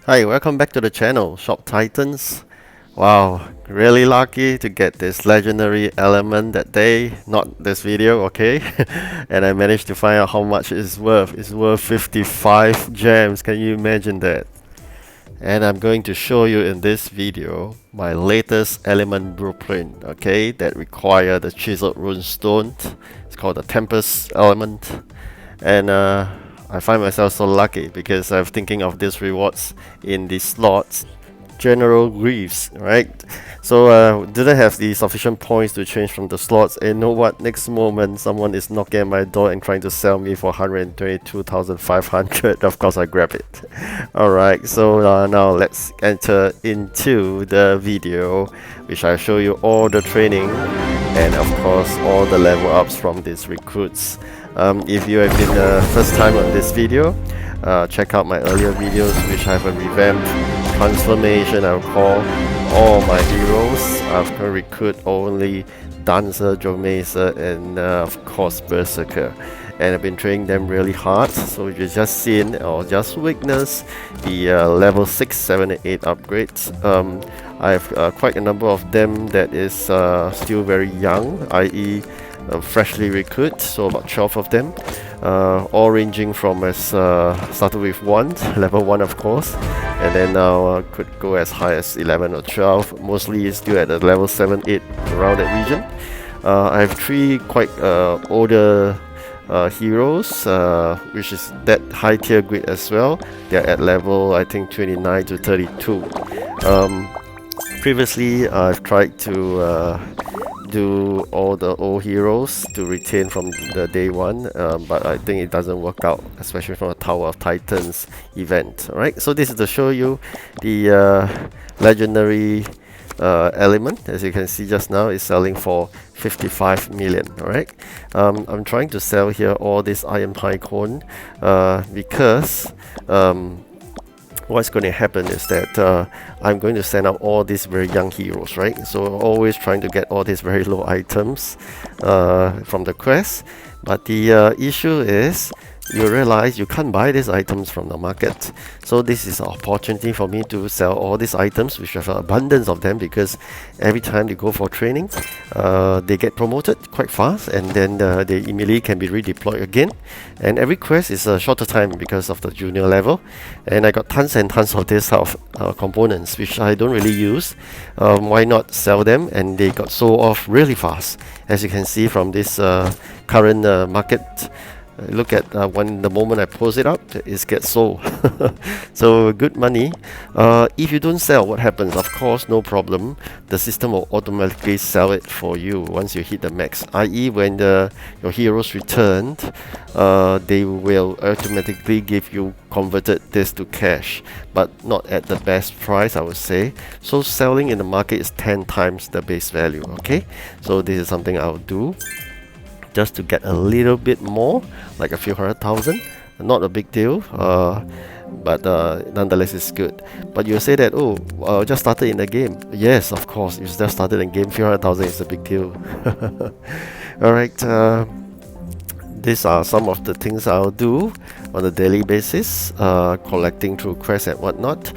Hi, welcome back to the channel, Shop Titans. Wow, really lucky to get this legendary element that day, not this video, okay? And I managed to find out how much it's worth. It's worth 55 gems, can you imagine that? And I'm going to show you in this video my latest element blueprint, okay? That require the chiseled rune stone. It's called the Tempest element. And I find myself so lucky because I'm thinking of these rewards in the slots. General Greaves, right? So didn't have the sufficient points to change from the slots, and you know what, next moment someone is knocking at my door and trying to sell me for 122,500. Of course I grab it. Alright, so now let's enter into the video, which I show you all the training and of course all the level ups from these recruits. If you have been first time on this video, check out my earlier videos, which have a revamped transformation. I'll call all my heroes. I've gonna recruit only Dancer, Jomesa, and of course Berserker. And I've been training them really hard. So you just seen or just witnessed the level 6, 7, and 8 upgrades. I have quite a number of them that is still very young, i.e. Freshly recruit, so about 12 of them, all ranging from as started with 1, level 1 of course, and then now could go as high as 11 or 12, mostly still at the level 7, 8, around that region. I have 3 quite older heroes, which is that high tier grid as well. They're at level I think 29 to 32. Previously I've tried to do all the old heroes to retain from the day one, but I think it doesn't work out, especially from a Tower of Titans event. Alright, so this is to show you the legendary element. As you can see just now, is selling for 55 million. Alright, I'm trying to sell here all this Iron Pycon because what's going to happen is that I'm going to send out all these very young heroes, right? So always trying to get all these very low items from the quest. But the issue is you realize you can't buy these items from the market. So this is an opportunity for me to sell all these items, which have an abundance of them, because every time they go for training, they get promoted quite fast, and then they immediately can be redeployed again. And every quest is a shorter time because of the junior level. And I got tons and tons of this type of components, which I don't really use. Why not sell them? And they got sold off really fast, as you can see from this current market. Look at when the moment I post it up, it gets sold. So good money. If you don't sell, what happens? Of course, no problem. The system will automatically sell it for you once you hit the max. I.e., when your heroes returned, they will automatically give you converted this to cash, but not at the best price, I would say. So selling in the market is 10 times the base value. Okay, so this is something I'll do, just to get a little bit more, like a few 100,000. Not a big deal, but nonetheless it's good. But you say that, oh, just started in the game. Yes, of course, you just started in the game, few 100,000 is a big deal. Alright, these are some of the things I'll do on a daily basis, collecting through quests and whatnot.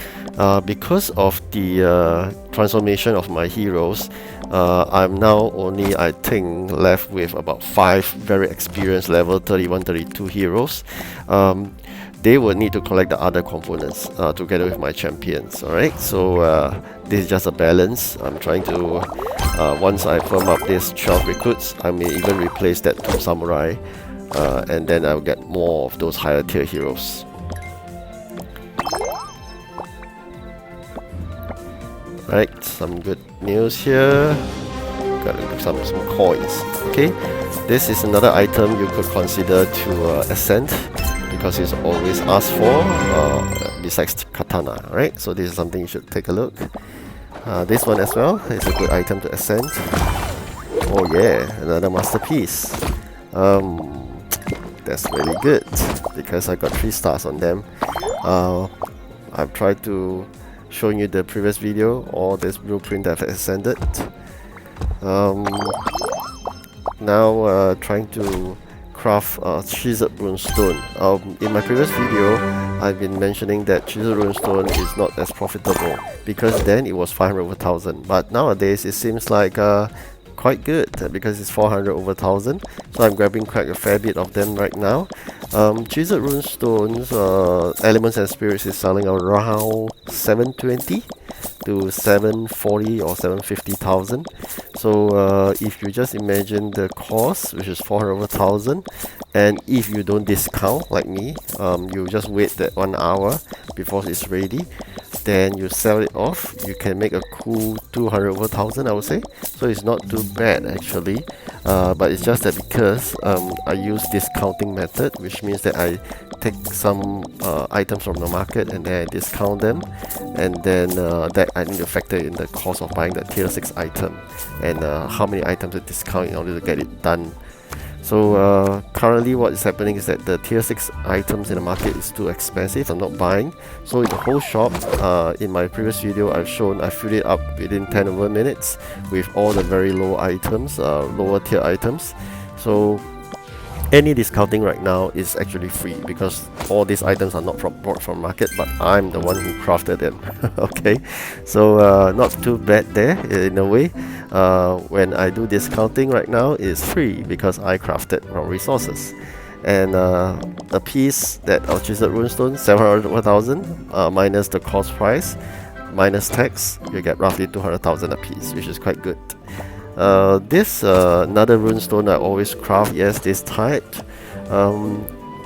Because of the transformation of my heroes, I'm now only, I think, left with about 5 very experienced level 31, 32 heroes. They will need to collect the other components together with my champions. Alright, so this is just a balance. I'm trying to, once I firm up these 12 recruits, I may even replace that 2 samurai, and then I'll get more of those higher tier heroes. Right, some good news here. Got some coins. Okay, this is another item you could consider to ascend, because it's always asked for besides katana. Right, so this is something you should take a look. This one as well is a good item to ascend. Oh yeah, another masterpiece. That's really good because I got 3 stars on them. I've tried to showing you the previous video, all this blueprint that I've ascended. Now trying to craft chiseled runestone. In my previous video, I've been mentioning that chiseled runestone is not as profitable because then it was 500 over 1000, but nowadays it seems like quite good because it's 400 over 1000. So I'm grabbing quite a fair bit of them right now. Chiseled runestones, elements and spirits is selling around 720 to 740 or 750,000. So if you just imagine the cost, which is 400 over 1000, and if you don't discount like me, you just wait that 1 hour before it's ready, then you sell it off, you can make a cool 200 over 1000, I would say. So it's not too bad actually, but it's just that because I use discounting method, which means that I take some items from the market and then I discount them, and then that I need to factor in the cost of buying the tier 6 item and how many items to discount in order to get it done. So currently what is happening is that the tier 6 items in the market is too expensive. I'm not buying. So in the whole shop, in my previous video I've shown I filled it up within 10 over minutes with all the very low items, lower tier items. So any discounting right now is actually free because all these items are not bought from market, but I'm the one who crafted them. Okay, so not too bad there in a way. When I do discounting right now, it's free because I crafted from resources. And a piece that of chiseled runestone, 700 over 1000, minus the cost price, minus tax, you get roughly 200,000 a piece, which is quite good. This another runestone I always craft, yes, this type.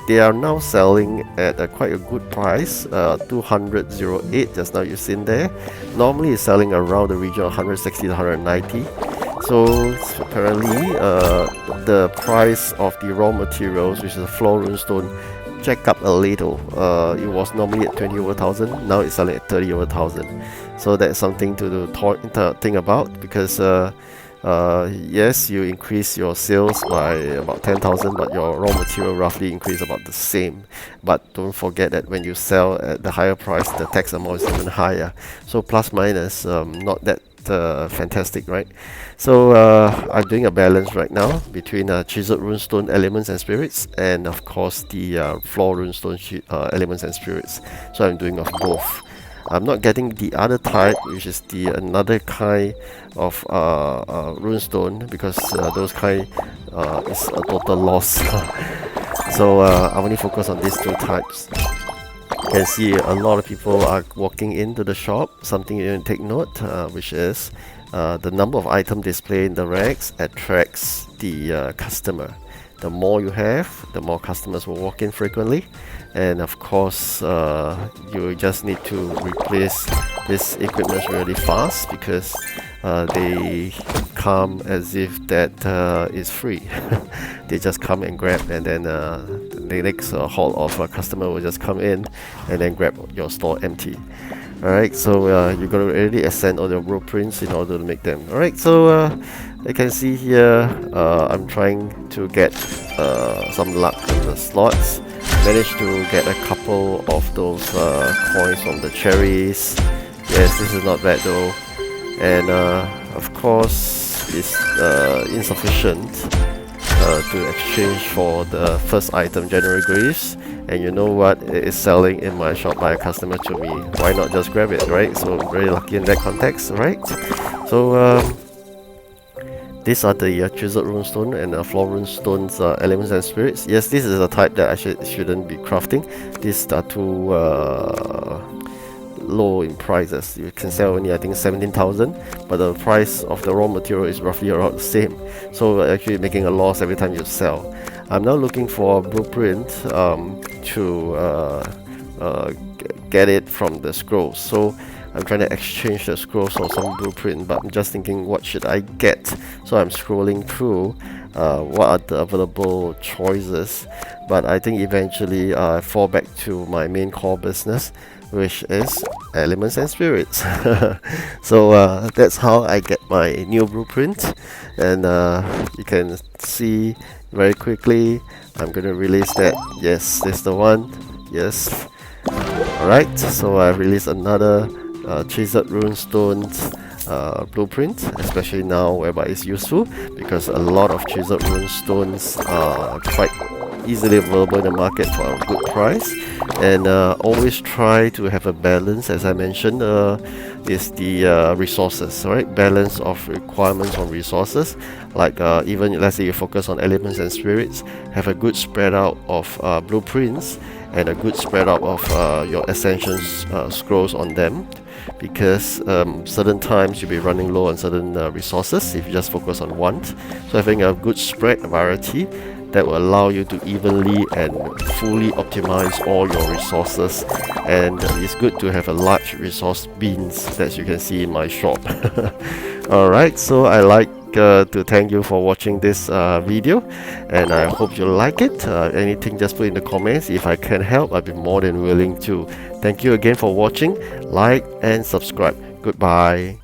They are now selling at quite a good price, 208 just now you've seen there. Normally it's selling around the region of 160 to 190. So apparently the price of the raw materials, which is a floor runestone, jack up a little. It was normally at 20 over 1000, now it's selling at 30 over 1000. So that's something to think about because yes, you increase your sales by about 10,000, but your raw material roughly increase about the same. But don't forget that when you sell at the higher price, the tax amount is even higher. So plus minus, not that fantastic, right? So I'm doing a balance right now between chiseled runestone elements and spirits, and of course the floor runestone elements and spirits. So I'm doing of both. I'm not getting the other type, which is the another kind of runestone, because those kind is a total loss. So I only focus on these two types. You can see a lot of people are walking into the shop. Something you need to take note, which is the number of items displayed in the racks attracts the customer. The more you have, the more customers will walk in frequently, and of course you just need to replace this equipment really fast because they come as if that is free. They just come and grab, and then the next haul of a customer will just come in and then grab your store empty. Alright, so you're going to already ascend all your blueprints in order to make them. Alright, so you can see here I'm trying to get some luck in the slots. Managed to get a couple of those coins from the cherries. Yes, this is not bad though. And of course it's insufficient to exchange for the first item, January Greaves. And you know what, it is selling in my shop by a customer to me. Why not just grab it, right? So I'm very lucky in that context, right? So these are the chiseled runestone and floor runestones elements and spirits. Yes, this is a type that I shouldn't be crafting. These are too low in prices. You can sell only I think 17,000, but the price of the raw material is roughly around the same. So actually making a loss every time you sell. I'm now looking for a blueprint to get it from the scrolls. So I'm trying to exchange the scrolls for some blueprint, but I'm just thinking what should I get. So I'm scrolling through what are the available choices, but I think eventually I fall back to my main core business, which is elements and spirits. So that's how I get my new blueprint, and you can see very quickly I'm gonna release that. Yes, this is the one. Yes. Alright, so I released another chiseled runestones blueprint, especially now whereby it's useful because a lot of chiseled runestones are quite easily available in the market for a good price. And always try to have a balance, as I mentioned, is the resources, right? Balance of requirements on resources. Like even let's say you focus on elements and spirits, have a good spread out of blueprints and a good spread out of your ascension scrolls on them, because certain times you'll be running low on certain resources if you just focus on one. So having a good spread variety that will allow you to evenly and fully optimize all your resources, and it's good to have a large resource bins that you can see in my shop. Alright, so I like to thank you for watching this video, and I hope you like it. Anything, just put in the comments. If I can help, I'd be more than willing to. Thank you again for watching. Like and subscribe. Goodbye.